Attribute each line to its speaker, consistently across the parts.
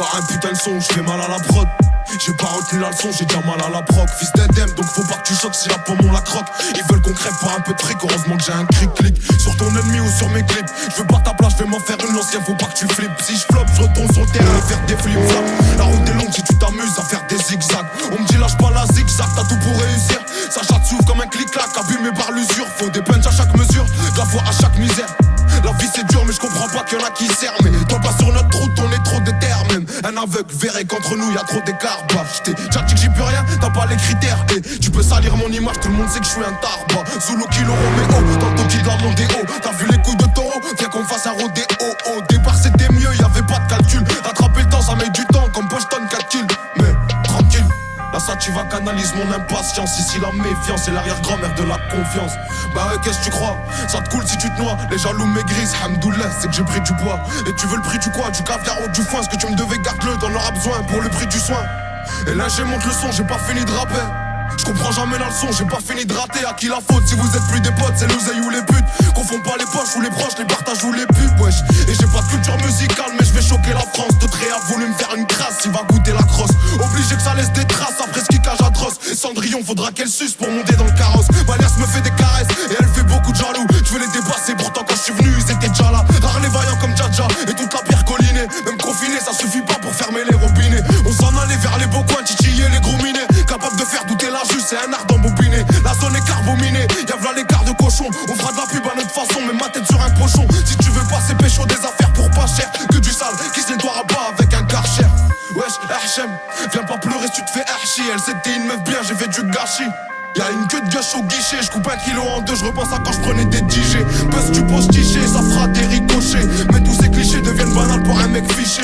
Speaker 1: encore un putain de son, je fais mal à la prod. J'ai pas retenu la leçon, j'ai déjà mal à la proc. Fils d'Edem, donc faut pas que tu choques si la pomme on la croque. Ils veulent qu'on crève pour un peu de fric, heureusement que j'ai un cric-clic sur ton ennemi ou sur mes clips. Je veux pas ta place, je vais m'en faire une l'ancien, faut pas que tu flippes. Si je floppe, je retourne sur le terrain et faire des flip-flops. La route est longue si tu t'amuses à faire des zigzags. On me dit lâche pas la zigzag, t'as tout pour réussir. Ça chatte s'ouvre comme un clic-clac, abîmé par l'usure. Faut des punches à chaque mesure, de la foi à chaque misère. La vie c'est dur mais je comprends pas qu'il y en a qui servent. Mais toi pas sur notre route, on est trop déter même. Un aveugle verrait qu'entre nous y'a trop d'écart. Bah j't'ai déjà dit que j'y peux rien, t'as pas les critères. Et tu peux salir mon image, tout le monde sait que je suis un tarba. Zulu Kilo Romeo, dans le toki de la Mondéo. T'as vu les couilles de taureau, viens qu'on fasse un rodéo. Au départ c'était mieux, y'avait pas de calcul. Rattraper le temps ça met du temps comme Boston 4 kills. Mais tranquille, là ça tu vas canaliser mon impatience. Ici la méfiance et l'arrière-grand-mère de la confiance. Bah ouais qu'est-ce que tu crois, ça te coule si tu te noies. Les jaloux maigrissent, hamdoullah c'est que j'ai pris du poids. Et tu veux le prix du quoi, du caviar ou du foin. Ce que tu me devais garde-le, t'en auras besoin pour le prix du soin. Et là j'ai monte le son, j'ai pas fini de rapper. Je comprends jamais la leçon, j'ai pas fini de rater. À qui la faute si vous êtes plus des potes, c'est l'oseille ou les putes. Confonds pas les poches ou les proches, les partages ou les pubs, wesh. Et j'ai pas de culture musicale mais je vais choquer la France. D'autres a voulu me faire une crasse, il va goûter la crosse. Obligé que ça laisse des traces après ce qui cage atroce. Cendrillon faudra qu'elle suce pour monter dans le carrosse. Valère me fait des caresses et elle fait beaucoup de jaloux. Je veux les dépasser pourtant quand je suis venu ils étaient déjà là. Rare les vaillants comme Djadja et toute la pierre collinée. Même confiné ça suffit pas pour fermer les robinets. On s'en allait vers les beaux coins, titiller les gros minés. Capable de faire douter la juge, c'est un art d'embobiner. La zone est carbominée, y'a v'là l'écart de cochon. On fera de la pub à notre façon, mais ma tête sur un pochon. Si tu veux passer pécho des affaires pour pas cher, que du sale qui se nettoiera pas avec un karcher. Wesh, Hachem, viens pas pleurer si tu te fais archi. Elle c'était une meuf bien, j'ai fait du gâchis. Y'a une queue de gâche au guichet, je coupe 1 kilo en deux, je repense à quand je prenais des DJ. Buzz tu poses tiché, ça fera des ricochets. Mais tous ces clichés deviennent banals pour un mec fiché.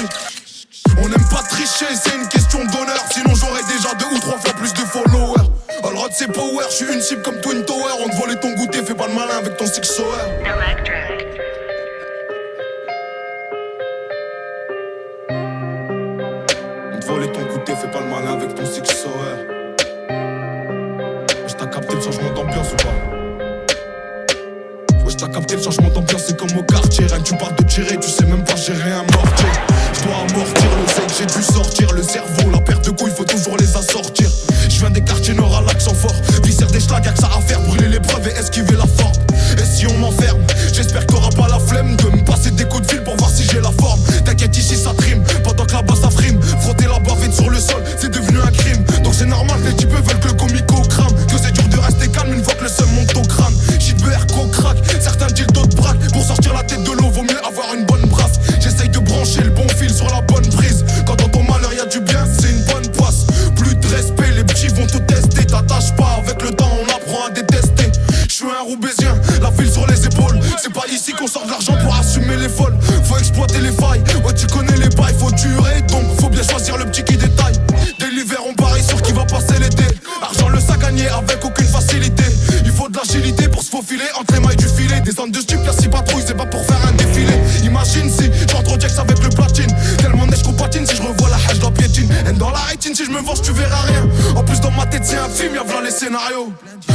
Speaker 1: On n'aime pas tricher, c'est une question d'honneur. Sinon j'aurais déjà 2 ou 3 fois plus de followers. Allroad c'est power, je suis une cible comme Twin Tower. On te volait ton goûter, fais pas le malin avec ton six sour. On te volait ton goûter, fais pas le malin avec ton six sour. T'as capté le changement d'ambiance ou pas? Wesh t'as capté le changement d'ambiance, c'est comme au quartier. Rien que tu parles de tirer, tu sais même pas gérer un mortier. Je dois amortir le sec, j'ai dû sortir le cerveau. La perte de couilles, faut toujours les assortir. Je viens des quartiers nord à l'accent fort. Viscère des schlags, y'a que ça à faire. Brûler l'épreuve et esquiver la forme. Et si on m'enferme, j'espère que t'auras pas la flemme de me passer des coups de fil pour voir si j'ai la forme. T'inquiète ici ça trime, pendant que là-bas ça frime. Frotter la bavette sur le sol, c'est devenu un crime. Donc c'est normal que les types veulent que le comico crame. Que c'est dur de rester calme une fois que le seum monte au crâne. Shit beurre, crack, certains dildos de braque. Pour sortir la tête de l'eau, vaut mieux avoir une bonne brasse. J'essaye de brancher le bon fil sur la bonne prise. Quand dans ton malheur y'a du bien, c'est une bonne poisse. Plus de respect, les petits vont te tester. T'attaches pas, avec le temps on apprend à détester. Je suis un Roubaisien, la ville sur les épaules. C'est pas ici qu'on sort de l'argent pour assumer les folles. Faut exploiter les failles, ouais tu connais les bails. Faut durer donc faut bien choisir le petit qui détaille. Dès l'hiver on parie sur qui va passer l'été. Argent le sac gagné avec aucune facilité. Il faut de l'agilité pour se faufiler entre les mailles du filet. Des zones de stup, y'a 6 patrouilles, c'est pas pour faire un défilé. Imagine si j'entre au Jax avec le platine. Tellement neige qu'on patine, si je revois la hache, la piétine. Et dans la rétine, si je me venge tu verras rien. En plus dans ma tête c'est un film, y'a v'là les scénarios.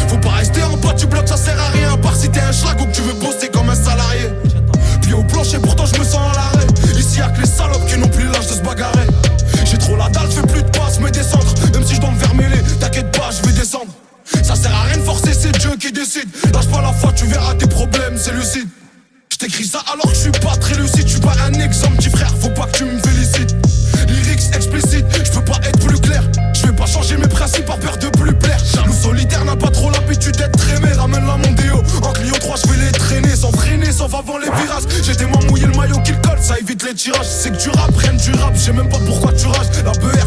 Speaker 1: Faut pas rester en bas du bloc, ça sert à rien. À part si t'es un schlag ou que tu veux bosser comme un salarié. Pied au plancher, pourtant je me sens à l'arrêt. Ici y'a que les salopes qui n'ont plus l'âge de se bagarrer. J'ai trop la dalle, je fais plus de passes, me descendre. Même si je dois me faire mêler, t'inquiète pas, je vais descendre. Ça sert à rien de forcer, c'est Dieu qui décide. Lâche pas la foi, tu verras tes problèmes, c'est lucide. Je t'écris ça alors que je suis pas très lucide. Je suis pas un exemple, petit frère, faut pas que tu me félicites. Lyrics explicites, je peux pas être plus clair. Je vais pas changer mes principes par peur de plus plaire. Nous solitaire n'a pas trop l'habitude d'être aimé. Ramène la Mondéo, en Clio 3 je vais les traîner. Sans freiner, sans avant les virages. J'ai tellement mouillé le maillot qu'il colle, ça évite les tirages. C'est que tu rap, rien du rap, je sais même pas pourquoi tu rages. La BR